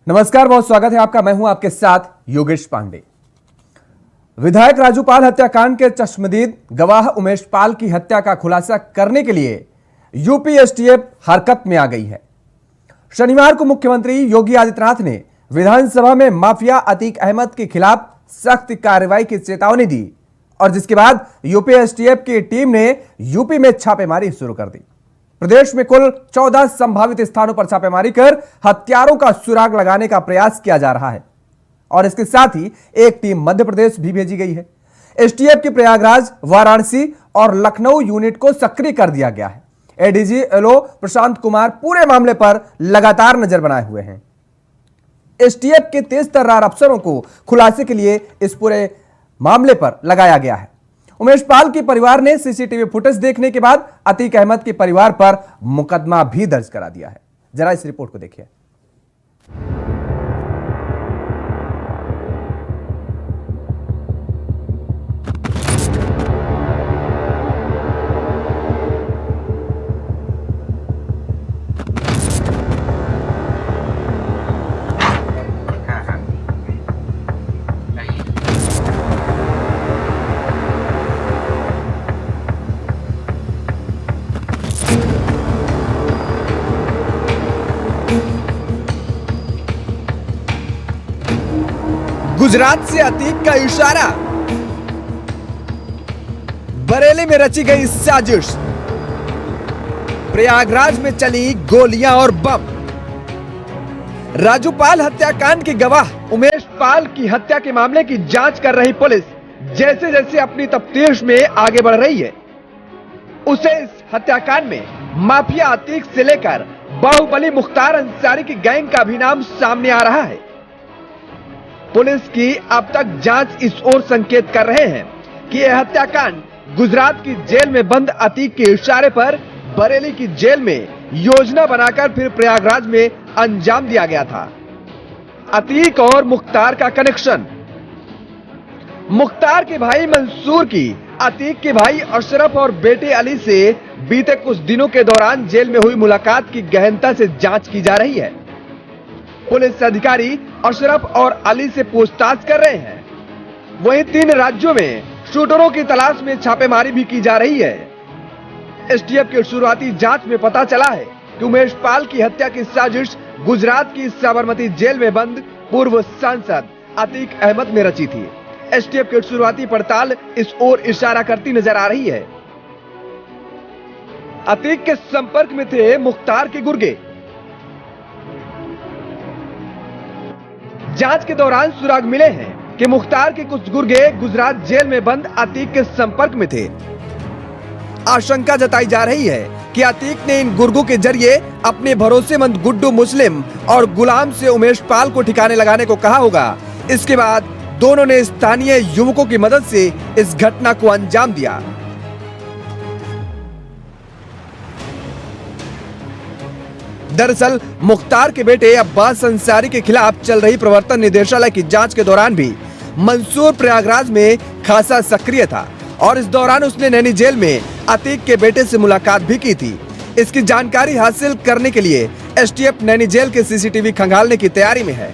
नमस्कार, बहुत स्वागत है आपका। मैं हूं आपके साथ योगेश पांडे। विधायक राजू पाल हत्याकांड के चश्मदीद गवाह उमेश पाल की हत्या का खुलासा करने के लिए यूपी एसटीएफ हरकत में आ गई है। शनिवार को मुख्यमंत्री योगी आदित्यनाथ ने विधानसभा में माफिया अतीक अहमद के खिलाफ सख्त कार्रवाई की चेतावनी दी और जिसके बाद यूपी एसटीएफ की टीम ने यूपी में छापेमारी शुरू कर दी। प्रदेश में कुल 14 संभावित स्थानों पर छापेमारी कर हत्यारों का सुराग लगाने का प्रयास किया जा रहा है और इसके साथ ही एक टीम मध्य प्रदेश भी भेजी गई है। एसटीएफ की प्रयागराज, वाराणसी और लखनऊ यूनिट को सक्रिय कर दिया गया है। एडीजी एलओ प्रशांत कुमार पूरे मामले पर लगातार नजर बनाए हुए हैं। एसटीएफ के तेज तर्रार अफसरों को खुलासे के लिए इस पूरे मामले पर लगाया गया है। उमेश पाल के परिवार ने सीसीटीवी फुटेज देखने के बाद अतीक अहमद के परिवार पर मुकदमा भी दर्ज करा दिया है। जरा इस रिपोर्ट को देखिए। गुजरात से अतीक का इशारा, बरेली में रची गई साजिश, प्रयागराज में चली गोलियां और बम। राजू पाल हत्याकांड के गवाह उमेश पाल की हत्या के मामले की जांच कर रही पुलिस जैसे जैसे अपनी तफ्तीश में आगे बढ़ रही है, उसे इस हत्याकांड में माफिया अतीक से लेकर बाहुबली मुख्तार अंसारी की गैंग का भी नाम सामने आ रहा है। पुलिस की अब तक जांच इस ओर संकेत कर रहे हैं कि यह हत्याकांड गुजरात की जेल में बंद अतीक के इशारे पर बरेली की जेल में योजना बनाकर फिर प्रयागराज में अंजाम दिया गया था। अतीक और मुख्तार का कनेक्शन, मुख्तार के भाई मंसूर की अतीक के भाई अशरफ और बेटे अली से बीते कुछ दिनों के दौरान जेल में हुई मुलाकात की गहनता से जांच की जा रही है। पुलिस अधिकारी अशरफ और अली से पूछताछ कर रहे हैं। वहीं 3 राज्यों में शूटरों की तलाश में छापेमारी भी की जा रही है। एसटीएफ की शुरुआती जांच में पता चला है कि उमेश पाल की हत्या की साजिश गुजरात की साबरमती जेल में बंद पूर्व सांसद अतीक अहमद ने रची थी। एसटीएफ की शुरुआती पड़ताल इस ओर इशारा करती नजर आ रही है। अतीक के संपर्क में थे मुख्तार के गुर्गे। जांच के दौरान सुराग मिले हैं कि मुख्तार के कुछ गुर्गे गुजरात जेल में बंद अतीक के संपर्क में थे। आशंका जताई जा रही है कि अतीक ने इन गुर्गों के जरिए अपने भरोसेमंद गुड्डू मुस्लिम और गुलाम से उमेश पाल को ठिकाने लगाने को कहा होगा। इसके बाद दोनों ने स्थानीय युवकों की मदद से इस घटना को अंजाम दिया। दरअसल मुख्तार के बेटे अब्बास अंसारी के खिलाफ चल रही प्रवर्तन निदेशालय की जांच के दौरान भी मंसूर प्रयागराज में खासा सक्रिय था और इस दौरान उसने नैनी जेल में अतीक के बेटे से मुलाकात भी की थी। इसकी जानकारी हासिल करने के लिए एसटीएफ नैनी जेल के सीसीटीवी खंगालने की तैयारी में है।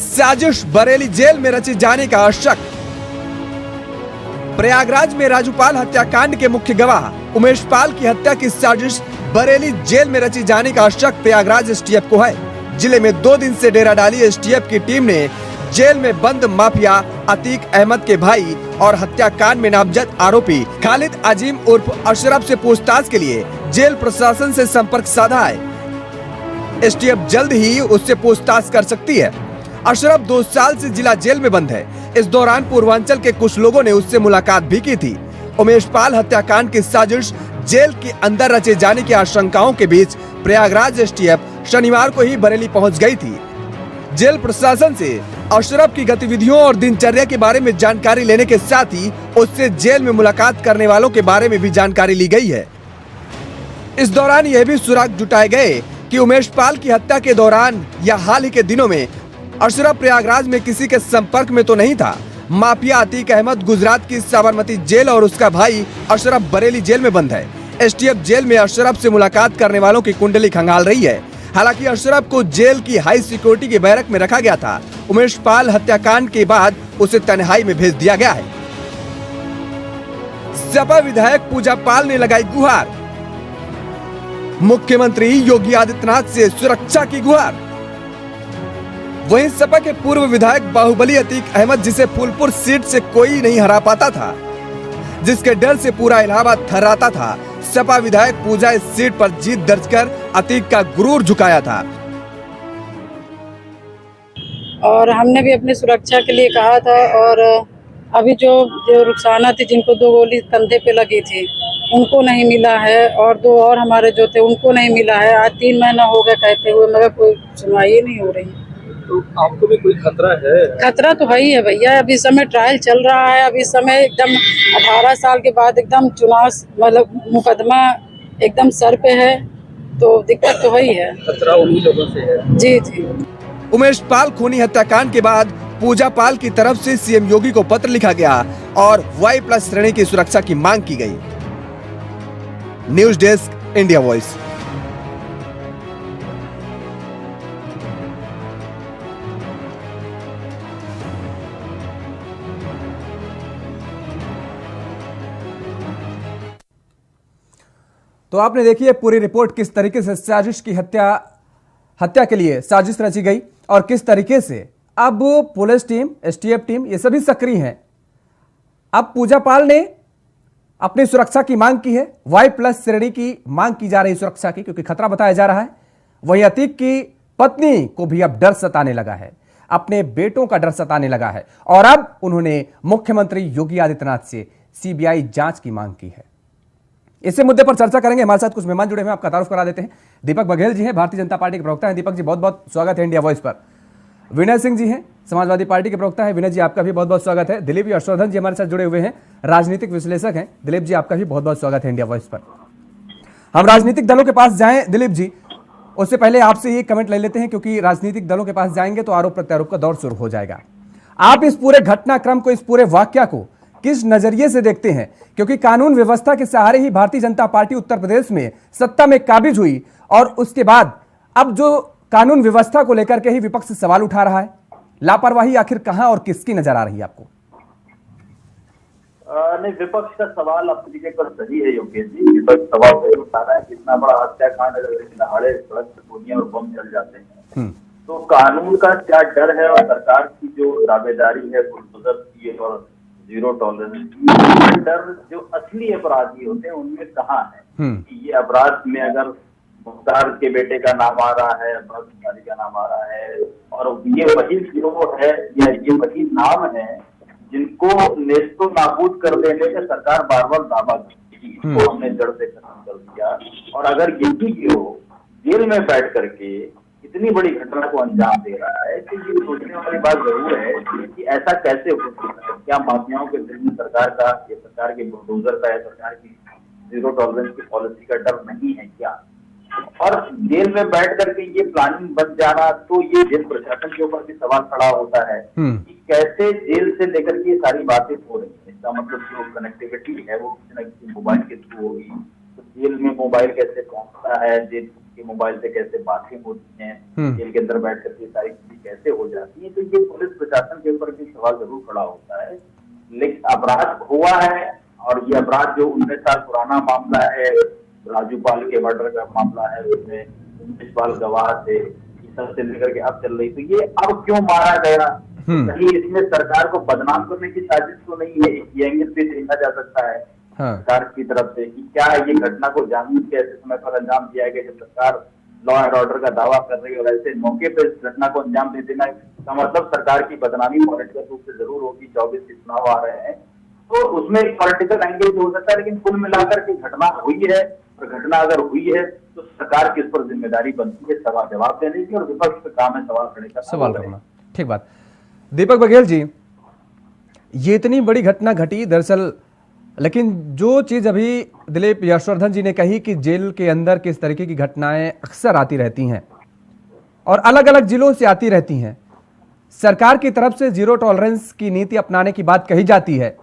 साजिश बरेली जेल में रची जाने का शक। प्रयागराज में राजू पाल हत्याकांड के मुख्य गवाह उमेश पाल की हत्या की साजिश बरेली जेल में रची जाने का शक प्रयागराज एसटीएफ को है। जिले में 2 दिन से डेरा डाली एसटीएफ की टीम ने जेल में बंद माफिया अतीक अहमद के भाई और हत्याकांड में नामजद आरोपी खालिद अजीम उर्फ अशरफ से पूछताछ के लिए जेल प्रशासन से संपर्क साधा है। एसटीएफ जल्द ही उससे पूछताछ कर सकती है। अशरफ 2 साल से जिला जेल में बंद है। इस दौरान पूर्वांचल के कुछ लोगों ने उससे मुलाकात भी की थी। उमेश पाल हत्याकांड की साजिश जेल के अंदर रचे जाने की आशंकाओं के बीच प्रयागराज एसटीएफ शनिवार को ही बरेली पहुंच गई थी। जेल प्रशासन से अशरफ की गतिविधियों और दिनचर्या के बारे में जानकारी लेने के साथ ही उससे जेल में मुलाकात करने वालों के बारे में भी जानकारी ली गई है। इस दौरान यह भी सुराग जुटाए गए कि उमेश पाल की हत्या के दौरान या हाल ही के दिनों में अशरफ प्रयागराज में किसी के संपर्क में तो नहीं था। माफिया अतीक अहमद गुजरात की साबरमती जेल और उसका भाई अशरफ बरेली जेल में बंद है। एसटीएफ जेल में अशरफ से मुलाकात करने वालों की कुंडली खंगाल रही है। हालांकि अशरफ को जेल की हाई सिक्योरिटी के बैरक में रखा गया था। उमेश पाल हत्याकांड के बाद उसे तन्हाई में भेज दिया गया है। सपा विधायक पूजा पाल ने लगाई गुहार, मुख्यमंत्री योगी आदित्यनाथ से सुरक्षा की गुहार। वहीं सपा के पूर्व विधायक बाहुबली अतीक अहमद, जिसे फूलपुर सीट से कोई नहीं हरा पाता था, जिसके डर से पूरा इलाहाबाद थर्राता था, सपा विधायक पूजा इस सीट पर जीत दर्ज कर अतीक का गुरूर झुकाया था। और हमने भी अपनी सुरक्षा के लिए कहा था। और अभी जो रुखसाना थी, जिनको 2 गोली कंधे पे लगी थी, उनको नहीं मिला है। और 2 और हमारे जो थे उनको नहीं मिला है। आज 3 महीना हो गया कहते हुए, मगर कोई सुनवाई नहीं हो रही। तो आपको भी कोई खतरा है? खतरा तो है ही है भैया। अभी समय ट्रायल चल रहा है। अभी समय एकदम 18 साल के बाद एकदम चुनाव मतलब मुकदमा एकदम सर पे है, तो दिक्कत तो वही है। खतरा उन्हीं लोगों से है। जी जी। उमेश पाल खूनी हत्याकांड के बाद पूजा पाल की तरफ से सीएम योगी को पत्र लिखा गया और Y+ श्रेणी की सुरक्षा की मांग की गई। News desk, India voice. तो आपने देखी है पूरी रिपोर्ट, किस तरीके से साजिश की हत्या के लिए साजिश रची गई और किस तरीके से अब पुलिस टीम, STF टीम, ये सभी सक्रिय हैं। अब पूजा पाल ने अपनी सुरक्षा की मांग की है, Y+ श्रेणी की मांग की जा रही सुरक्षा की, क्योंकि खतरा बताया जा रहा है। वही अतीक की पत्नी को भी अब डर सताने लगा है, अपने बेटों का डर सताने लगा है और अब उन्होंने मुख्यमंत्री योगी आदित्यनाथ से CBI जांच की मांग की है। इसी मुद्दे पर चर्चा करेंगे। हमारे साथ कुछ मेहमान जुड़े हुए हैं, आपका तारुफ करा देते हैं। दीपक बघेल जी हैं, भारतीय जनता पार्टी के प्रवक्ता हैं। दीपक जी, बहुत बहुत स्वागत है इंडिया वॉइस पर। विनय सिंह जी हैं, समाजवादी पार्टी के प्रवक्ता है। विनय जी, आपका भी बहुत बहुत स्वागत है। दिलीप यशवर्धन जी हमारे साथ जुड़े हुए हैं, राजनीतिक विश्लेषक हैं। दिलीप जी, आपका भी बहुत बहुत स्वागत है इंडिया वॉइस पर। हम राजनीतिक दलों के पास जाएं दिलीप जी, उससे पहले आपसे ये कमेंट ले लेते हैं, क्योंकि राजनीतिक दलों के पास जाएंगे तो आरोप प्रत्यारोप का दौर शुरू हो जाएगा। आप इस पूरे घटनाक्रम को, इस पूरे वाकया को किस नजरिए से देखते हैं? क्योंकि कानून व्यवस्था के सहारे ही भारतीय जनता पार्टी उत्तर प्रदेश में सत्ता में काबिज हुई और उसके बाद अब जो कानून व्यवस्था को लेकर के ही विपक्ष सवाल उठा रहा है, लापरवाही आखिर कहां और किसकी नजर आ रही है आपको? नहीं, विपक्ष का सवाल अपनी जगह पर सही है योगेश जी। विपक्ष सवाल उठा रहा है कि इतना बड़ा हत्याकांड अगर दहाड़े सड़क पर गोलियां और बम चल जाते हैं तो कानून का क्या डर है, और सरकार की जो दावेदारी है बुलडोजर की और जीरो टॉलरेंस, डर जो असली अपराधी होते हैं उनमें कहाँ है? ये अपराध में अगर मुख्तार के बेटे का नाम आ रहा है, अब्बास का नाम आ रहा है, और ये वही गिरोह है या ये वही नाम है जिनको नेस्तो नाबूद कर देने का सरकार बार बार दावा करती है, इसको हमने जड़ से खत्म कर दिया। और अगर यही गिरोह जेल में बैठ करके इतनी बड़ी घटना को अंजाम दे रहा है तो ये सोचने वाली बात जरूर है कि ऐसा कैसे हो सकता है। क्या माफियाओं के दिल में सरकार का या सरकार के बुलडोजर का या सरकार की जीरो टॉलरेंस की पॉलिसी का डर नहीं है क्या? और जेल में बैठ करके ये प्लानिंग बन जाना, तो ये जेल प्रशासन के ऊपर भी सवाल खड़ा होता है कि कैसे जेल से लेकर के ये सारी बातें हो रही है। इसका मतलब जो कनेक्टिविटी है वो किसी न किसी मोबाइल के थ्रू होगी। तो जेल में मोबाइल कैसे पहुंचता है, जेल के मोबाइल से कैसे बातें होती हैं, जेल के अंदर बैठ करके सारी चीजें कैसे हो जाती है, तो ये पुलिस प्रशासन के ऊपर भी सवाल जरूर खड़ा होता है। लेकिन अपराध हुआ है, और ये अपराध जो 19 साल पुराना मामला है, राजू पाल के मर्डर का मामला है, उसमें 19 पाल गवाह थे, सबसे लेकर के अब चल रही, तो ये अब क्यों मारा गया? कहीं इसमें सरकार को बदनाम करने की साजिश तो नहीं है? ये एंगल पे देखा जा सकता है सरकार की तरफ से कि क्या ये घटना को जानबूझ के ऐसे समय पर अंजाम दिया गया जब सरकार लॉ एंड ऑर्डर का दावा कर रही है, और ऐसे मौके पर इस घटना को अंजाम दे देना का मतलब सरकार की बदनामी पॉलिटिकल रूप से जरूर होगी। 24 के चुनाव आ रहे हैं तो उसमें एक पॉलिटिकल एंगल हो सकता है, लेकिन कुल मिलाकर के घटना हुई है, और घटना अगर हुई है तो सरकार की इस पर जिम्मेदारी बनती है सवाल जवाब देने की, और विपक्ष का काम है सवाल खड़े करना, सवाल करना। ठीक बात। दीपक बघेल जी, ये इतनी बड़ी घटना घटी दरअसल, लेकिन जो चीज अभी दिलीप यशवर्धन जी ने कही कि जेल के अंदर किस तरीके की घटनाएं अक्सर आती रहती हैं और अलग अलग जिलों से आती रहती हैं, सरकार की तरफ से जीरो टॉलरेंस की नीति अपनाने की बात कही जाती है,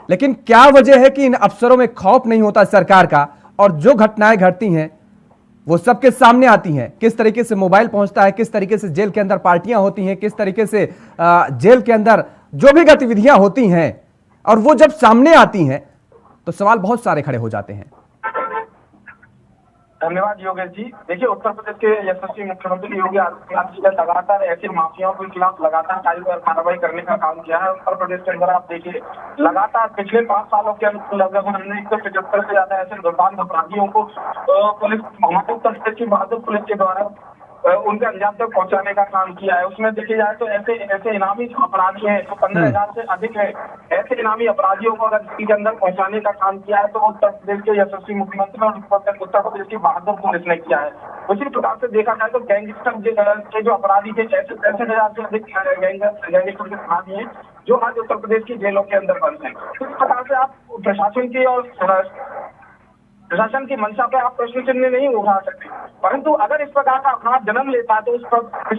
लेकिन क्या वजह है कि इन अफसरों में खौफ नहीं होता सरकार का, और जो घटनाएं घटती हैं वो सबके सामने आती हैं। किस तरीके से मोबाइल पहुंचता है, किस तरीके से जेल के अंदर पार्टियां होती हैं, किस तरीके से जेल के अंदर जो भी गतिविधियां होती हैं, और वो जब सामने आती हैं तो सवाल बहुत सारे खड़े हो जाते हैं। धन्यवाद योगेश जी। देखिए, उत्तर प्रदेश के यशस्वी मुख्यमंत्री योगी आदित्यनाथ जी ने लगातार ऐसे माफियाओं के खिलाफ लगातार कार्रवाई करने का काम किया है। उत्तर प्रदेश के अंदर आप देखिए, लगातार पिछले 5 सालों के अंदर लगभग हमने 175 से ज्यादा ऐसे दुर्दांत अपराधियों को पुलिस, हमारे उत्तर प्रदेश की बहादुर पुलिस के द्वारा उनके अंजाम तक पहुंचाने का काम किया है। उसमें देखी जाए तो ऐसे इनामी अपराधी हैं जो 15,000 से अधिक है, ऐसे इनामी अपराधियों को अगर इसके अंदर पहुंचाने का काम किया है तो उत्तर प्रदेश के यशस्वी मुख्यमंत्री और उत्तर प्रदेश की बहादुर पुलिस ने किया है। उसी प्रकार से देखा जाए तो गैंगस्टर के जो अपराधी थे, 65,000 से अधिक गैंगस्टर के अपराधी हैं जो आज उत्तर प्रदेश की जेलों के अंदर बंद हैं। इस प्रकार से आप प्रशासन की मंशा पे आप प्रश्न चिन्ह नहीं उठा सकते, परंतु अगर इस प्रकार का अपराध जन्म लेता है तो इस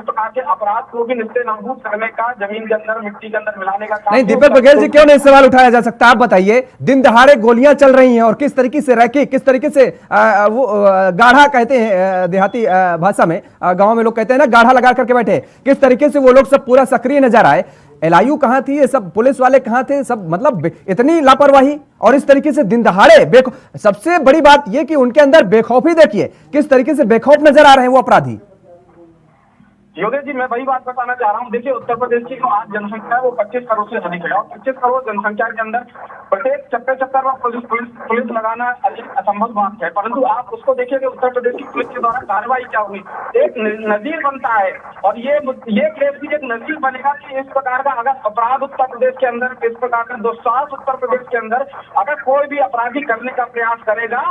प्रकार के अपराध को भी निस्ते नाबूद करने का, जमीन के अंदर, मिट्टी के अंदर मिलाने का काम नहीं, दीपक बघेल जी, क्यों नहीं सवाल उठाया जा सकता? आप बताइए, दिन दहाड़े गोलियां चल रही हैं और किस तरीके से रैकी, किस तरीके से वो गाढ़ा कहते हैं देहाती भाषा में, गांव में लोग कहते हैं ना गाढ़ा लगा करके बैठे, किस तरीके से वो लोग सब पूरा सक्रिय नजर आए। एलआईयू कहां थी, ये सब पुलिस वाले कहां थे, सब मतलब इतनी लापरवाही और इस तरीके से दिन दहाड़े सबसे बड़ी बात ये कि उनके अंदर बेखौफी देखिए, किस तरीके से बेखौफ नजर आ रहे हैं वो अपराधी। योगेश जी, मैं वही बात बताना चाह रहा हूँ। देखिए, उत्तर प्रदेश की जो आज जनसंख्या है वो 25 करोड़ से अधिक है और 25 करोड़ जनसंख्या के अंदर प्रत्येक चक्कर में पुलिस लगाना असंभव बात है, परंतु आप उसको देखिए कि उत्तर प्रदेश की पुलिस के द्वारा कार्रवाई क्या हुई, एक नजीर बनता है। और ये केस भी एक नजीर बनेगा कि इस प्रकार का अगर अपराध उत्तर प्रदेश के अंदर, इस प्रकार का दुस्साहस उत्तर प्रदेश के अंदर अगर कोई भी अपराधी करने का प्रयास करेगा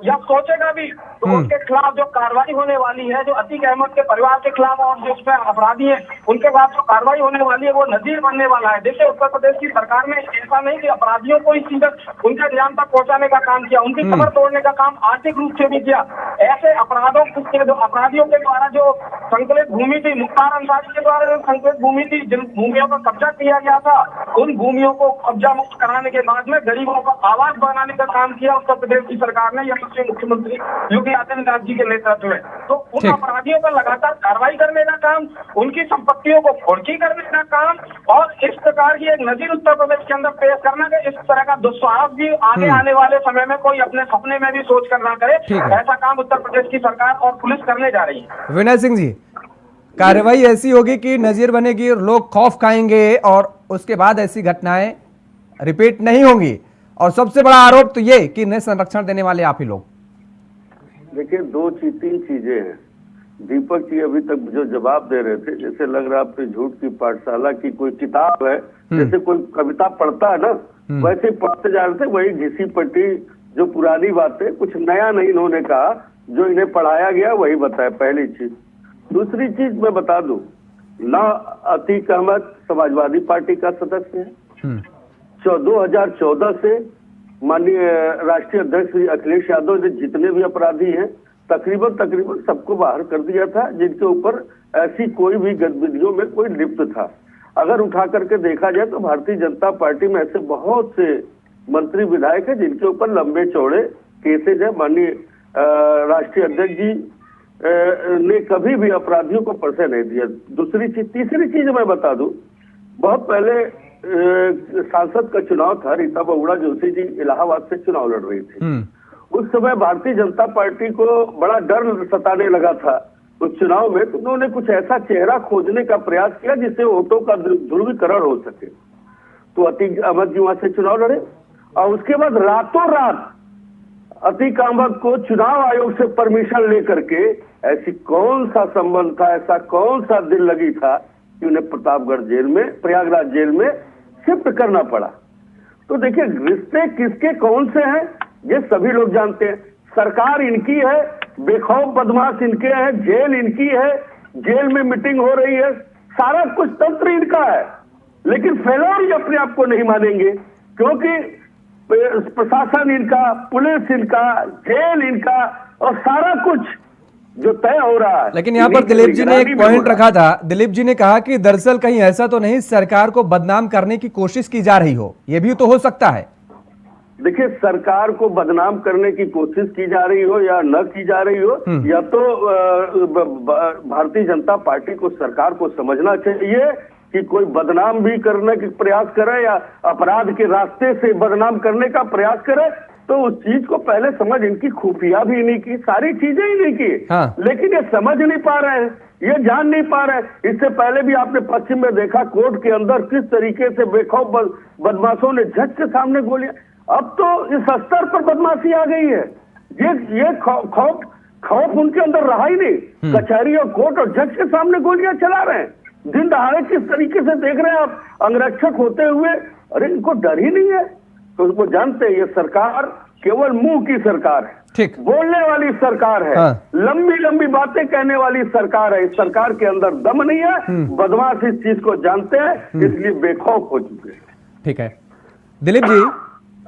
या सोचेगा भी तो उनके खिलाफ जो कार्रवाई होने वाली है, जो अतीक अहमद के परिवार के खिलाफ और जो उसमें अपराधी हैं उनके खिलाफ जो कार्रवाई होने वाली है वो नजीर बनने वाला है। देखिए, उत्तर प्रदेश की सरकार ने ऐसा नहीं कि अपराधियों को ही सीधे उनके अंजाम तक पहुंचाने का काम किया, उनकी कमर तोड़ने का काम आर्थिक रूप से भी किया। ऐसे अपराधों के जो अपराधियों के द्वारा जो संकलित भूमि थी, मुख्तार अंसारी के द्वारा जो संकलित भूमि थी, जिन भूमियों का कब्जा किया गया था, उन भूमियों को कब्जा मुक्त कराने के बाद में गरीबों का आवाज बनाने का काम किया उत्तर प्रदेश की सरकार ने, या मुख्यमंत्री योगी आदित्यनाथ जी के नेतृत्व में। तो उन अपराधियों पर लगातार कार्रवाई करने का काम, उनकी संपत्तियों को फोड़की करने का काम और इस प्रकार की एक नजीर उत्तर प्रदेश के अंदर पेश करना कि इस तरह का दुस्साहस भी आगे आने वाले समय में कोई अपने सपने में भी सोच कर ना करे, ऐसा काम उत्तर प्रदेश की सरकार और पुलिस करने जा रही है। विनय सिंह जी, कार्रवाई ऐसी होगी कि नजीर बनेगी, लोग खौफ खाएंगे और उसके बाद ऐसी घटनाएं रिपीट नहीं होंगी। और सबसे बड़ा आरोप तो ये कि न संरक्षण देने वाले आप ही लोग। देखिए, 2-3 चीजें हैं। दीपक जी अभी तक जो जवाब दे रहे थे, जैसे लग रहा आपने झूठ की पाठशाला की कोई किताब है, जैसे कोई कविता पढ़ता है ना, वैसे पढ़ते जा रहे थे, वही घिसी पट्टी जो पुरानी बातें, कुछ नया नहीं इन्होंने कहा, जो इन्हें पढ़ाया गया वही बताया, पहली चीज। दूसरी चीज मैं बता दूं ना, अतीक अहमद समाजवादी पार्टी का सदस्य है। 2014 से माननीय राष्ट्रीय अध्यक्ष श्री अखिलेश यादव ने जितने भी अपराधी हैं तकरीबन सबको बाहर कर दिया था, जिनके ऊपर ऐसी कोई भी गतिविधियों में कोई लिप्त था। अगर उठा करके देखा जाए तो भारतीय जनता पार्टी में ऐसे बहुत से मंत्री विधायक हैं जिनके ऊपर लंबे चौड़े केसेज है। माननीय राष्ट्रीय अध्यक्ष जी ने कभी भी अपराधियों को परिचय नहीं दिया। तीसरी चीज मैं बता दूं, बहुत पहले सांसद का चुनाव था, रीता बहुगुणा जोशी जी इलाहाबाद से चुनाव लड़ रही थी। उस समय भारतीय जनता पार्टी को बड़ा डर सताने लगा था उस चुनाव में, तो उन्होंने कुछ ऐसा चेहरा खोजने का प्रयास किया जिससे वोटों का ध्रुवीकरण हो सके। तो अतीक अहमद जी वहां से चुनाव लड़े और उसके बाद रातों रात अतीक अहमद को चुनाव आयोग से परमिशन लेकर के, ऐसी कौन सा संबंध था, ऐसा कौन सा दिल लगी था कि उन्हें प्रतापगढ़ जेल में, प्रयागराज जेल में शिफ्ट करना पड़ा। तो देखिए, रिश्ते किसके कौन से हैं ये सभी लोग जानते हैं। सरकार इनकी है, बेखौफ बदमाश इनके हैं, जेल इनकी है, जेल में मीटिंग हो रही है, सारा कुछ तंत्र इनका है। लेकिन फेलोर ये अपने आप को नहीं मानेंगे, क्योंकि प्रशासन इनका, पुलिस इनका, जेल इनका और सारा कुछ जो तय हो रहा है। लेकिन यहाँ पर दिलीप जी ने एक पॉइंट रखा था, दिलीप जी ने कहा कि दरअसल कहीं ऐसा तो नहीं सरकार को बदनाम करने की कोशिश की जा रही हो, ये भी तो हो सकता है। देखिए, सरकार को बदनाम करने की कोशिश की जा रही हो या न की जा रही हो, या तो भारतीय जनता पार्टी को, सरकार को समझना चाहिए कि कोई बदनाम भी करने का प्रयास करे या अपराध के रास्ते से बदनाम करने का प्रयास करे, तो उस चीज को पहले समझ, इनकी खुफिया भी नहीं की, सारी चीजें ही नहीं की। हाँ। लेकिन ये समझ नहीं पा रहे हैं, ये जान नहीं पा रहे हैं। इससे पहले भी आपने पश्चिम में देखा, कोर्ट के अंदर किस तरीके से बेखौफ बदमाशों ने जज के सामने गोलियां। अब तो इस स्तर पर बदमाशी आ गई है, ये खौफ उनके अंदर रहा ही नहीं। कचहरी और कोर्ट और जज के सामने गोलियां चला रहे हैं, दिन दहाड़े किस तरीके से देख रहे हैं आप, अंगरक्षक होते हुए। अरे इनको डर ही नहीं है। तो उसको जानते हैं, ये सरकार केवल मुंह की सरकार है, ठीक, बोलने वाली सरकार है, हाँ। लंबी लंबी बातें कहने वाली सरकार है। इस सरकार के अंदर दम नहीं है। बदमाश इस चीज को जानते हैं, इसलिए बेखौफ हो चुके हैं। ठीक है दिलीप जी,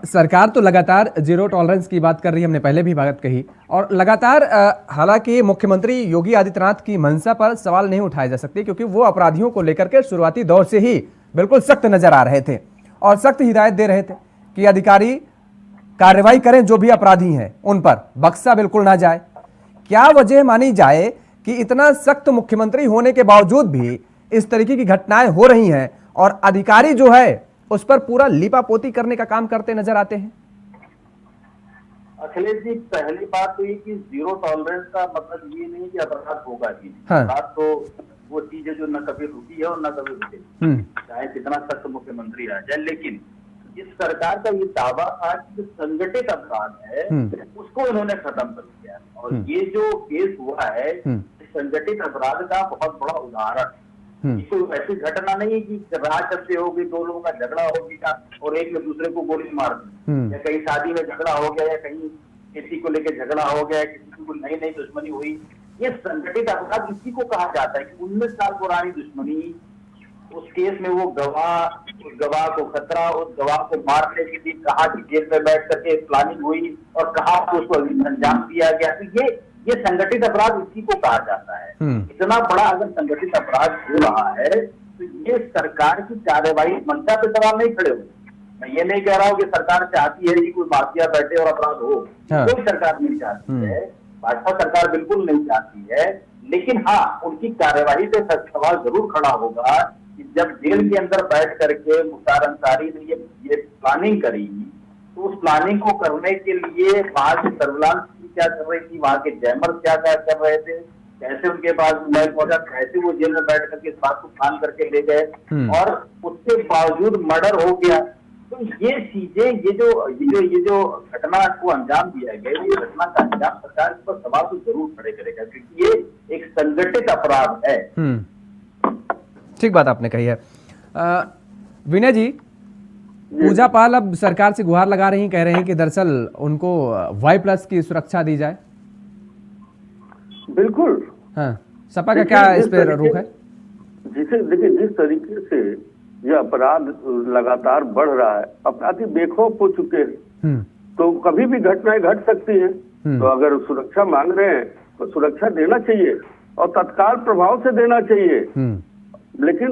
सरकार तो लगातार जीरो टॉलरेंस की बात कर रही है, हमने पहले भी बात कही, और लगातार हालांकि मुख्यमंत्री योगी आदित्यनाथ की मंशा पर सवाल नहीं उठाए जा सकते, क्योंकि वो अपराधियों को लेकर के शुरुआती दौर से ही बिल्कुल सख्त नजर आ रहे थे और सख्त हिदायत दे रहे थे कि अधिकारी कार्रवाई करें, जो भी अपराधी हैं उन पर बख्शा बिल्कुल ना जाए। क्या वजह मानी जाए कि इतना सख्त मुख्यमंत्री होने के बावजूद भी इस तरीके की घटनाएं हो रही हैं और अधिकारी जो है उस पर पूरा लीपापोती करने का काम करते नजर आते हैं? अखिलेश जी, पहली बात तो ये कि जीरो टॉलरेंस का मतलब ये नहीं कि अपराध होगा ही। हाँ। अपराध तो वो चीज है जो न कभी रुकी है और न कभी रुकेगी, चाहे कितना सख्त मुख्यमंत्री आ जाए। लेकिन इस सरकार का ये दावा था कि जो संगठित अपराध है उसको उन्होंने खत्म कर दिया, और ये जो केस हुआ है संगठित अपराध का बहुत बड़ा उदाहरण। कोई ऐसी घटना नहीं है कि राह चलते होगी, दो लोगों का झगड़ा हो गया और एक ने दूसरे को गोली मार दी, या कहीं शादी में झगड़ा हो गया, या कहीं किसी को लेकर झगड़ा हो गया, किसी को नई नई दुश्मनी हुई। ये संगठित अपराध इसी को कहा जाता है कि 19 साल पुरानी दुश्मनी, उस केस में वो उस गवाह को खतरा, उस गवाह को मारने के लिए कहा कि जेल में बैठ करके प्लानिंग हुई और कहा कि उसको अंजाम दिया गया। तो ये संगठित अपराध इसी को कहा जाता है। इतना बड़ा अगर संगठित अपराध हो रहा है तो ये सरकार की कार्यवाही मंशा पे सवाल नहीं खड़े हुए। मैं ये नहीं कह रहा हूँ कि सरकार चाहती है कि कोई माफिया बैठे और अपराध हो, कोई सरकार नहीं चाहती है, भाजपा सरकार बिल्कुल नहीं चाहती है। लेकिन हाँ, उनकी कार्यवाही पे सवाल जरूर खड़ा होगा कि जब जेल के अंदर बैठ करके मुख्तार अंसारी ने ये प्लानिंग करी, तो उस प्लानिंग को करने के लिए वहां की सर्विलांस क्या कर रही थी, वहां के जैमर्स क्या कर रहे थे, कैसे उनके पास मोबाइल पहुंचा, कैसे वो जेल में बैठ करके इस बात को प्लान करके ले गए, और उसके बावजूद मर्डर हो गया। तो ये चीजें, ये जो घटना को अंजाम दिया गया, ये घटना का अंजाम सरकार इस पर सवाल तो जरूर खड़े करेगा, क्योंकि ये एक संगठित अपराध है। ठीक बात आपने कही है। विनय जी, पूजा पाल अब सरकार से गुहार लगा रही, कह रहे हैं कि दरअसल उनको Y+ की सुरक्षा दी जाए। बिल्कुल। हाँ, सपा का क्या इस पर रुख है? देखिए, जिस तरीके से यह अपराध लगातार बढ़ रहा है, अपराधी बेखौफ हो चुके हैं, तो कभी भी घटनाएं घट सकती हैं। तो अगर सुरक्षा मांग रहे हैं तो सुरक्षा देना चाहिए और तत्काल प्रभाव से देना चाहिए। लेकिन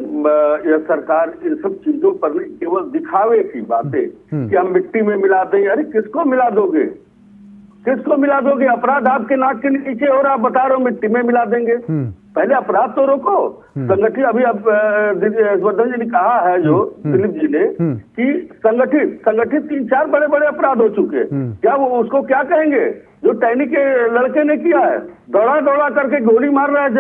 यह सरकार इन सब चीजों पर नहीं, केवल दिखावे की बातें कि हम मिट्टी में मिला दें। अरे किसको मिला दोगे, किसको मिला दोगे? अपराध आपके नाक के नीचे और आप बता रहे हो मिट्टी में मिला देंगे। पहले अपराध तो रोको। संगठित, अभी आप हर्षवर्धन जी ने कहा है, जो दिलीप जी ने, कि संगठित 3-4 बड़े बड़े अपराध हो चुके। क्या वो उसको क्या कहेंगे? जो टैनी के लड़के ने किया है, दौड़ा करके गोली मार रहा है,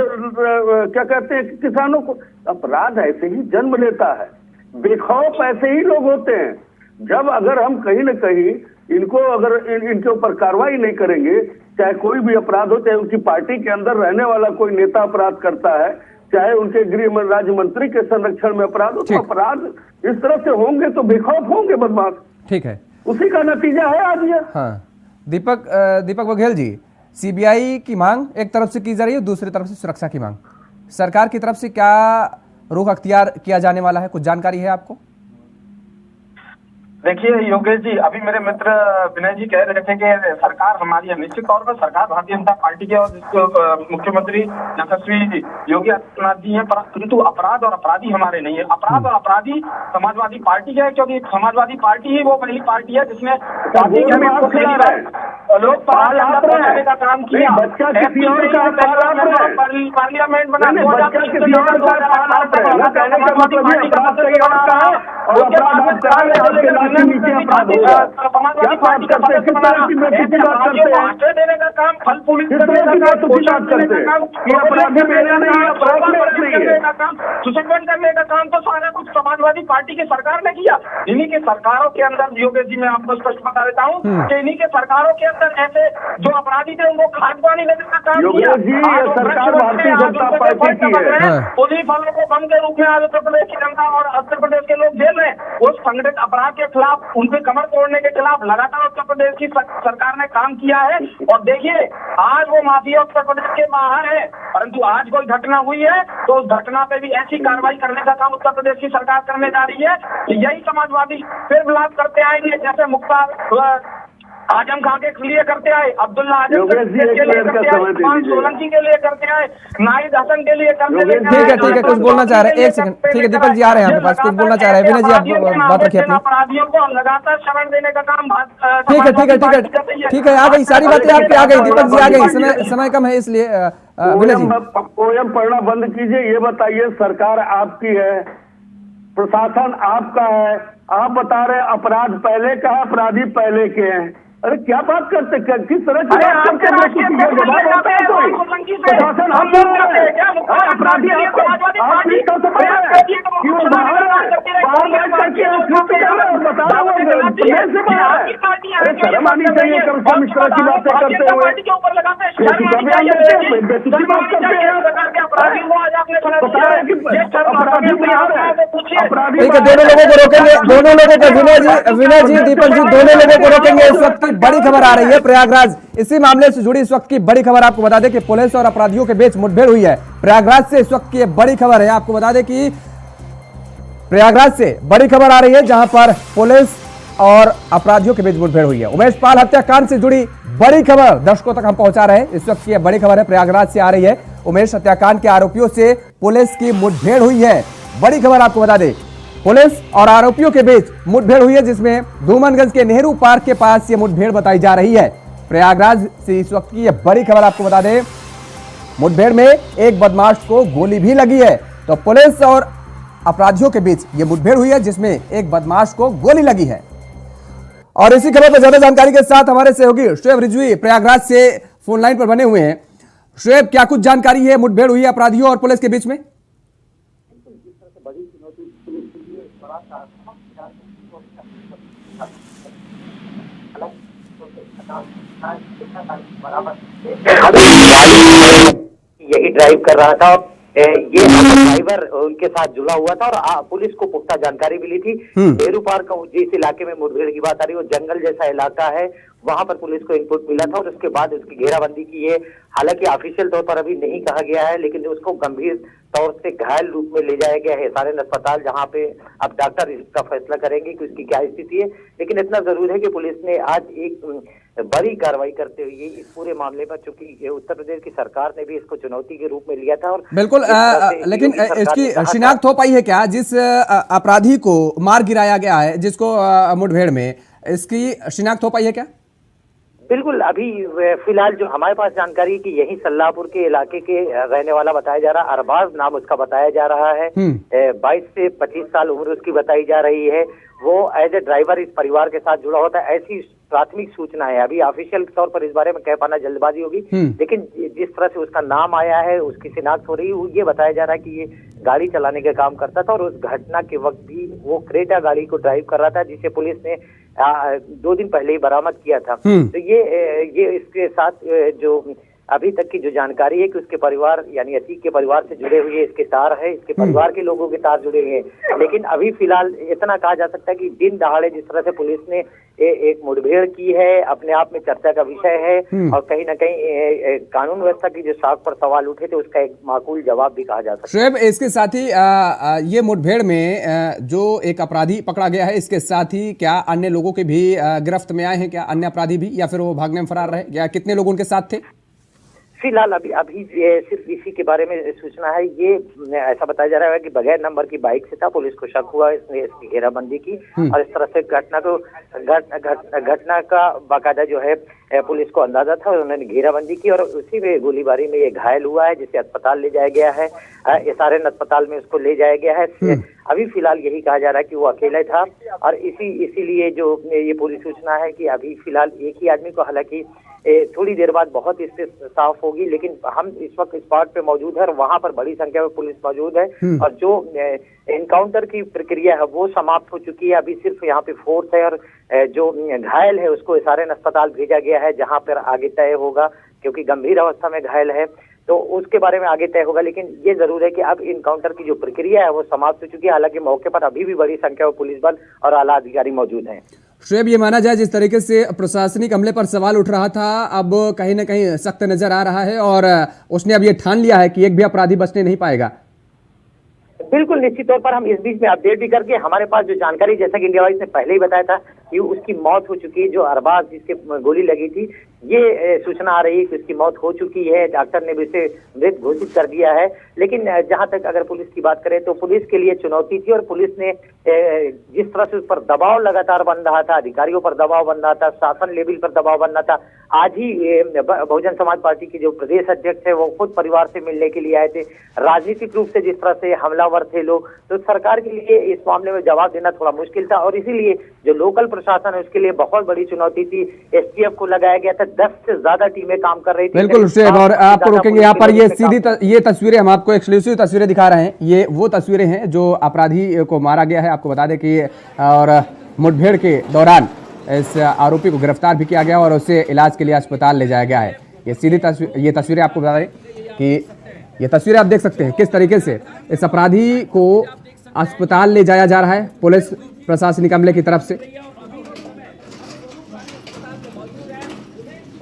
क्या कहते हैं, किसानों को। अपराध ऐसे ही जन्म लेता है, बेखौफ ऐसे ही लोग होते हैं। जब अगर हम कहीं न कहीं इनको अगर इनके ऊपर कार्रवाई नहीं करेंगे, चाहे कोई भी अपराध हो, चाहे उनकी पार्टी के अंदर रहने वाला कोई नेता अपराध करता है, चाहे उनके गृह राज्य मंत्री के संरक्षण में अपराध हो, तो अपराध इस तरह से होंगे तो बेखौफ होंगे बदमाश। ठीक है, उसी का नतीजा है आज ये। हाँ, दीपक बघेल जी, सीबीआई की मांग एक तरफ से की जा रही है, दूसरी तरफ से सुरक्षा की मांग, सरकार की तरफ से क्या रुख अख्तियार किया जाने वाला है, कुछ जानकारी है आपको? देखिए योगेश जी, अभी मेरे मित्र विनय जी कह रहे थे कि सरकार हमारी है। निश्चित तौर पर सरकार भारतीय जनता पार्टी की और मुख्यमंत्री यशस्वी योगी आदित्यनाथ जी हैं, परंतु अपराध और अपराधी हमारे नहीं है। अपराध और अपराधी समाजवादी पार्टी है, क्योंकि समाजवादी पार्टी ही वो पहली पार्टी है जिसने लोग पढ़ाने का काम किया, पार्लियामेंट बना, समाजवादी पार्टी का सदस्य बनाना, आश्रय देने का काम, फल फूल करने का काम, पोषण देने का काम, सुसंगठन करने का काम, तो सारा कुछ समाजवादी पार्टी की सरकार ने किया। इन्हीं के सरकारों के अंदर योगेश जी मैं आपको स्पष्ट बता देता हूँ कि इन्हीं के सरकारों के अंदर ऐसे जो अपराधी थे उनको खाद पानी देने का काम किया। सरकार भारतीय जनता पार्टी की है। पुलिस वालों को बम के रूप में आज उत्तर प्रदेश की जनता और उत्तर प्रदेश के लोग जेल में, उस संगठित अपराध के खिलाफ, उनके कमर तोड़ने के खिलाफ लगातार उत्तर प्रदेश की सरकार ने काम किया है। और देखिए आज वो माफिया उत्तर प्रदेश के बाहर है, परंतु आज कोई घटना हुई है तो उस घटना पे भी ऐसी कार्रवाई करने का काम उत्तर प्रदेश की सरकार करने जा रही है। यही समाजवादी फिर विलाप करते आएंगे, जैसे मुख्तार आजम खां के लिए करते आए, अब्दुल्ला आजम के लिए करते आए, सोलंकी के लिए करते आए, नाहिद हसन के लिए करते आए। ठीक है, कुछ बोलना चाह रहे हैं, एक सेकंड। ठीक है, दीपक जी आ रहे हैं आपके पास, कुछ बोलना चाह रहे हैं। विनय जी आप बात रखिए अपनी। अपराधियों को लगातार शरण देने का काम ठीक है, आ गई सारी बातें आपकी, आ गई दीपक जी, आ गई। समय कम है इसलिए विनय जी पोयम पढ़ना बंद कीजिए। ये बताइए, सरकार आपकी है, प्रशासन आपका है, आप बता रहे अपराध पहले का है, अपराधी पहले के हैं। अरे क्या बात करते, किस तरह की बात करते हैं? जवाब होता है कोई? प्रशासन हम अपराधी शर्म आनी चाहिए कम से कम इस तरह की बातें करते हुए। ठीक है, दोनों लोगों को रोकेंगे, दोनों लोगों को, विनय जी, दीपक जी, दोनों लोगों को रोकेंगे। इस वक्त की बड़ी खबर आ रही है प्रयागराज, इसी मामले से जुड़ी इस वक्त की बड़ी खबर। आपको बता दें कि पुलिस और अपराधियों के बीच मुठभेड़ हुई है प्रयागराज से। इस वक्त की बड़ी खबर है, आपको बता दें कि प्रयागराज से बड़ी खबर आ रही है जहां पर पुलिस और अपराधियों के बीच मुठभेड़ हुई है। उमेश पाल हत्याकांड से जुड़ी बड़ी खबर दर्शकों तक हम पहुंचा रहे हैं। इस वक्त की बड़ी खबर है, प्रयागराज से आ रही है। उमेश हत्याकांड के आरोपियों से पुलिस की मुठभेड़ हुई है। बड़ी खबर आपको बता दें, पुलिस और आरोपियों के बीच मुठभेड़ हुई है, जिसमें धूमनगंज के नेहरू पार्क के पास ये मुठभेड़ बताई जा रही है। प्रयागराज से इस वक्त की यह बड़ी खबर आपको बता दें, मुठभेड़ में एक बदमाश को गोली भी लगी है। तो पुलिस और अपराधियों के बीच ये मुठभेड़ हुई है, जिसमें एक बदमाश को गोली लगी है। और इसी खबर पर ज्यादा जानकारी के साथ हमारे सहयोगी शुएब रिजवी प्रयागराज से फोन लाइन पर बने हुए हैं। शुएब, क्या कुछ जानकारी है, मुठभेड़ हुई है अपराधियों और पुलिस के बीच में? यही ड्राइव कर रहा था, ये ड्राइवर उनके साथ जुड़ा हुआ था और पुलिस को पुख्ता जानकारी मिली थी। नेहरू पार्क जिस इलाके में मुठभेड़ की बात आ रही है, वो जंगल जैसा इलाका है, वहां पर पुलिस को इनपुट मिला था और उसके बाद उसकी घेराबंदी की है। हालांकि ऑफिशियल तौर पर अभी नहीं कहा गया है, लेकिन उसको गंभीर तौर से घायल रूप में ले जाया गया है सारण अस्पताल, जहां पे अब डॉक्टर इसका फैसला करेंगे कि उसकी क्या स्थिति है। लेकिन इतना जरूर है कि पुलिस ने आज एक बड़ी कार्रवाई करते हुए इस पूरे मामले पर, चूंकि उत्तर प्रदेश की सरकार ने भी इसको चुनौती के रूप में लिया था और बिल्कुल, लेकिन इसकी शिनाख्त हो पाई है क्या? जिस अपराधी को मार गिराया गया है, जिसको मुठभेड़ में, इसकी शिनाख्त हो पाई है क्या? बिल्कुल, अभी फिलहाल जो हमारे पास जानकारी है कि यही सल्लाहपुर के इलाके के रहने वाला बताया जा रहा है। अरबाज नाम उसका बताया जा रहा है। 22 से 25 साल उम्र उसकी बताई जा रही है। वो एज ए ड्राइवर इस परिवार के साथ जुड़ा होता है, ऐसी प्राथमिक सूचना है। अभी ऑफिशियल तौर पर इस बारे में कह पाना जल्दबाजी होगी, लेकिन जिस तरह से उसका नाम आया है, उसकी शिनाख्त हो रही है, ये बताया जा रहा है कि ये गाड़ी चलाने का काम करता था और उस घटना के वक्त भी वो क्रेटा गाड़ी को ड्राइव कर रहा था, जिसे पुलिस ने 2 दिन पहले ही बरामद किया था। तो ये इसके साथ जो अभी तक की जो जानकारी है कि उसके परिवार यानी अतीक के परिवार से जुड़े हुए इसके तार है, इसके परिवार के लोगों के तार जुड़े हुए हैं। लेकिन अभी फिलहाल इतना कहा जा सकता है कि दिन दहाड़े जिस तरह से पुलिस ने एक मुठभेड़ की है, अपने आप में चर्चा का विषय है और कहीं ना कहीं कानून व्यवस्था की जो साख पर सवाल उठे थे उसका एक माकूल जवाब भी कहा जा सकता है। शोएब, इसके साथ ही ये मुठभेड़ में जो एक अपराधी पकड़ा गया है, इसके साथ ही क्या अन्य लोगों के भी गिरफ्त में आए हैं? क्या अन्य अपराधी भी, या फिर वो भागने में फरार रहे? या कितने लोग उनके साथ थे? फिलहाल अभी सिर्फ इसी के बारे में सूचना है। ये ऐसा बताया जा रहा है कि बगैर नंबर की बाइक से था, पुलिस को शक हुआ, इसने इसकी घेराबंदी की और इस तरह से घटना का बाकायदा जो है पुलिस को अंदाजा था और उन्होंने घेराबंदी की और उसी में गोलीबारी में ये घायल हुआ है, जिसे अस्पताल ले जाया गया है। एसआरएन अस्पताल में उसको ले जाया गया है। अभी फिलहाल यही कहा जा रहा है कि वो अकेला था और इसीलिए जो ये पूरी सूचना है कि अभी फिलहाल एक ही आदमी को, हालांकि थोड़ी देर बाद बहुत स्थिति साफ होगी, लेकिन हम इस वक्त स्पॉट पे मौजूद है और वहां पर बड़ी संख्या में पुलिस मौजूद है और जो एनकाउंटर की प्रक्रिया है वो समाप्त हो चुकी है। अभी सिर्फ यहाँ पे फोर्स है और जो घायल है उसको एसआरएन अस्पताल भेजा गया है, जहां पर आगे तय होगा, क्योंकि गंभीर अवस्था में घायल है तो उसके बारे में आगे तय होगा। लेकिन ये जरूर है कि अब इनकाउंटर की जो प्रक्रिया है वो समाप्त हो चुकी है। हालांकि मौके पर अभी भी बड़ी संख्या में पुलिस बल और आला अधिकारी मौजूद हैं। शोएब, ये माना जाए जिस तरीके से प्रशासनिक अमले पर सवाल उठ रहा था, अब कहीं ना कहीं सख्त नजर आ रहा है और उसने अब ये ठान लिया है कि एक भी अपराधी बचने नहीं पाएगा। बिल्कुल निश्चित तौर पर हम इस बीच में अपडेट भी करके हमारे पास जो जानकारी, जैसा कि इंडिया वाइज ने पहले ही बताया था कि उसकी मौत हो चुकी है, जो अरबाज जिसके गोली लगी थी, ये सूचना आ रही है कि उसकी मौत हो चुकी है। डॉक्टर ने भी इसे मृत घोषित कर दिया है। लेकिन जहां तक अगर पुलिस की बात करें तो पुलिस के लिए चुनौती थी और पुलिस ने जिस तरह से उस पर दबाव लगातार बन रहा था, अधिकारियों पर दबाव बन रहा था, शासन लेवल पर दबाव बन रहा था। आज ही बहुजन समाज पार्टी के जो प्रदेश अध्यक्ष है वो खुद परिवार से मिलने के लिए आए थे। राजनीतिक रूप से जिस तरह से हमलावर थे लोग, तो सरकार के लिए इस मामले में जवाब देना थोड़ा मुश्किल था और इसीलिए जो लोकल प्रशासन है उसके लिए बहुत बड़ी चुनौती थी। एसटीएफ को लगाया गया था, 10 से ज्यादा टीमें काम कर रही थी। बिल्कुल शोएब, और आपको रोकेंगे यहाँ पर, ये सीधी ये तस्वीरें हम आपको एक्सक्लूसिव तस्वीरें दिखा रहे हैं। ये वो तस्वीरें हैं जो अपराधी को मारा गया है। आपको बता दें कि और मुठभेड़ के दौरान इस आरोपी को गिरफ्तार भी किया गया और उसे इलाज के लिए अस्पताल ले जाया गया है। ये सीधी ये तस्वीरें आपको बता दें कि ये तस्वीरें आप देख सकते हैं किस तरीके से इस अपराधी को अस्पताल ले जाया जा रहा है पुलिस प्रशासनिक अमले की तरफ से।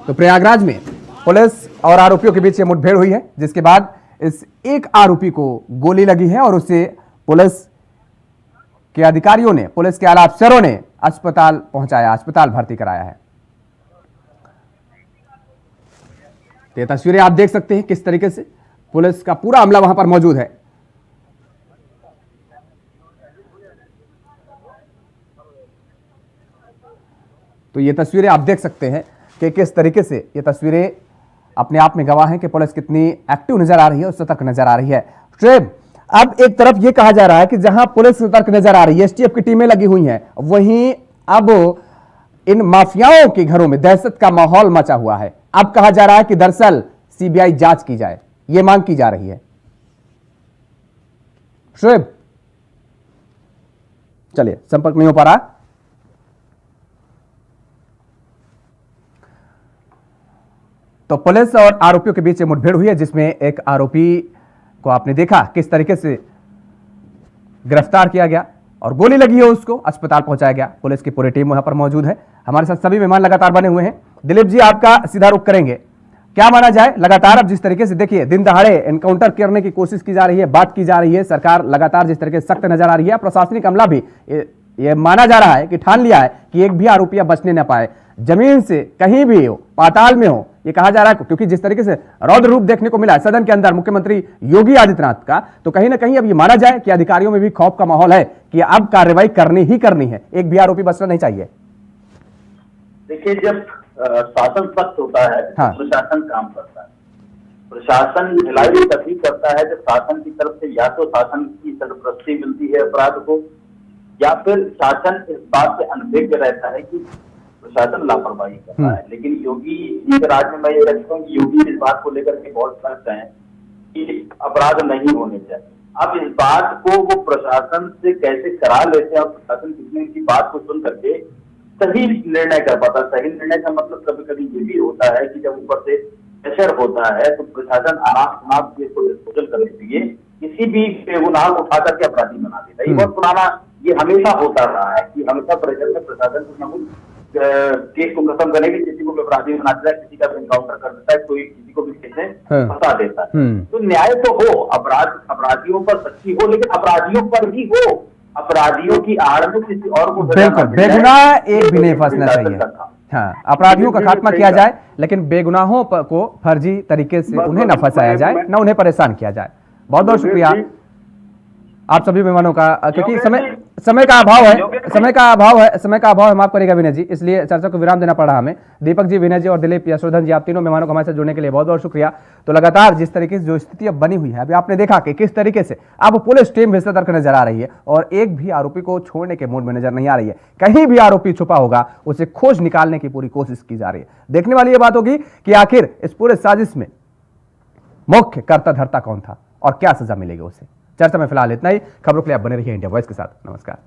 तो प्रयागराज में पुलिस और आरोपियों के बीच ये मुठभेड़ हुई है, जिसके बाद इस एक आरोपी को गोली लगी है और उसे पुलिस के अधिकारियों ने, पुलिस के आला अफसरों ने अस्पताल पहुंचाया, अस्पताल भर्ती कराया है। ये तस्वीरें आप देख सकते हैं किस तरीके से पुलिस का पूरा अमला वहां पर मौजूद है। तो ये तस्वीरें आप देख सकते हैं कि किस तरीके से ये तस्वीरें अपने आप में गवाह हैं कि पुलिस कितनी एक्टिव नजर आ रही है और सतर्क नजर आ रही है। शोएब, अब एक तरफ ये कहा जा रहा है कि जहां पुलिस सतर्क नजर आ रही है, एसटीएफ की टीमें लगी हुई हैं, वहीं अब इन माफियाओं के घरों में दहशत का माहौल मचा हुआ है। अब कहा जा रहा है कि दरअसल सीबीआई जांच की जाए, यह मांग की जा रही है। शोएब, चलिए, संपर्क नहीं हो पा रहा। तो पुलिस और आरोपियों के बीच मुठभेड़ हुई है, जिसमें एक आरोपी को आपने देखा किस तरीके से गिरफ्तार किया गया और गोली लगी है, उसको अस्पताल पहुंचाया गया। पुलिस की पूरी टीम वहां पर मौजूद है। हमारे साथ सभी मेहमान लगातार बने हुए हैं। दिलीप जी, आपका सीधा रुख करेंगे, क्या माना जाए लगातार अब जिस तरीके से देखिए दिन दहाड़े एनकाउंटर करने की कोशिश की जा रही है, बात की जा रही है, सरकार लगातार जिस तरीके से सख्त नजर आ रही है, प्रशासनिक अमला भी ये माना जा रहा है कि ठान लिया है कि एक भी आरोपी बचने न पाए, जमीन से कहीं भी हो, पाताल में हो, ये कहा जा रहा है। क्योंकि जिस तरीके से रौद्र रूप देखने को मिला है सदन के अंदर मुख्यमंत्री योगी आदित्यनाथ का, तो कहीं ना कहीं अब ये माना जाए कि अधिकारियों में भी खौफ का माहौल है कि अब कार्रवाई करनी ही करनी है, एक भी आरोपी बचना नहीं चाहिए। देखिए, जब शासन सख्त होता है तो प्रशासन काम करता है। प्रशासन ढिलाई तभी करता है जब शासन की तरफ से या तो शासन की सरपरस्ती मिलती है अपराध को, या फिर शासन इस बात से अनभिज्ञ रहता है कि प्रशासन लापरवाही कर रहा है। लेकिन योगी जी के राज में मैं ये कहता हूँ कि योगी इस बात को लेकर के बहुत सख्त हैं कि अपराध नहीं होने चाहिए। अब इस बात को वो प्रशासन से कैसे करा लेते हैं और प्रशासन कितनी की बात को सुन करके सही निर्णय कर पाता। सही निर्णय का मतलब कभी कभी ये भी होता है कि जब ऊपर से प्रेशर होता है तो प्रशासन आराम शनाब से इसको डिस्पोजल करने के लिए किसी भी बेगुनाह को उठा करके अपराधी बना देता है। ये बहुत पुराना, ये हमेशा होता रहा है कि हमेशा प्रेशर में प्रशासन कुछ न कुछ केस को खत्म करने के लिए किसी को भी अपराधी बना देता है, किसी का भी इनकाउंटर कर देता है, कोई किसी को भी केस में फंसा देता है। तो न्याय तो हो, अपराधियों पर सच्ची हो, लेकिन अपराधियों पर भी हो, अपराधियों की आड़ में किसी और को बिल्कुल बेगुनाह एक भी नहीं फंसना चाहिए। हाँ, अपराधियों का खात्मा किया जाए, लेकिन बेगुनाहों को फर्जी तरीके से उन्हें न फंसाया जाए, न उन्हें परेशान किया जाए। बहुत बहुत शुक्रिया आप सभी मेहमानों का, क्योंकि समय का अभाव है, माफ करिएगा विनय जी, इसलिए चर्चा को विराम देना पड़ा हमें। दीपक जी, विनय जी और दिलीप यशोधन जी, आप तीनों मेहमानों को हमारे साथ जुड़ने के लिए बहुत बहुत शुक्रिया। तो लगातार जिस तरीके से जो स्थिति अब बनी हुई है, अभी आपने देखा कि किस तरीके से अब पुलिस टीम भी सतर्क नजर आ रही है और एक भी आरोपी को छोड़ने के मूड में नजर नहीं आ रही है। कहीं भी आरोपी छुपा होगा उसे खोज निकालने की पूरी कोशिश की जा रही है। देखने वाली ये बात होगी कि आखिर इस पूरे साजिश में मुख्य कर्ता धर्ता कौन था और क्या सजा मिलेगी उसे। चर्चा में फिलहाल इतना ही। खबरों के लिए आप बने रहिए इंडिया वॉइस के साथ। नमस्कार।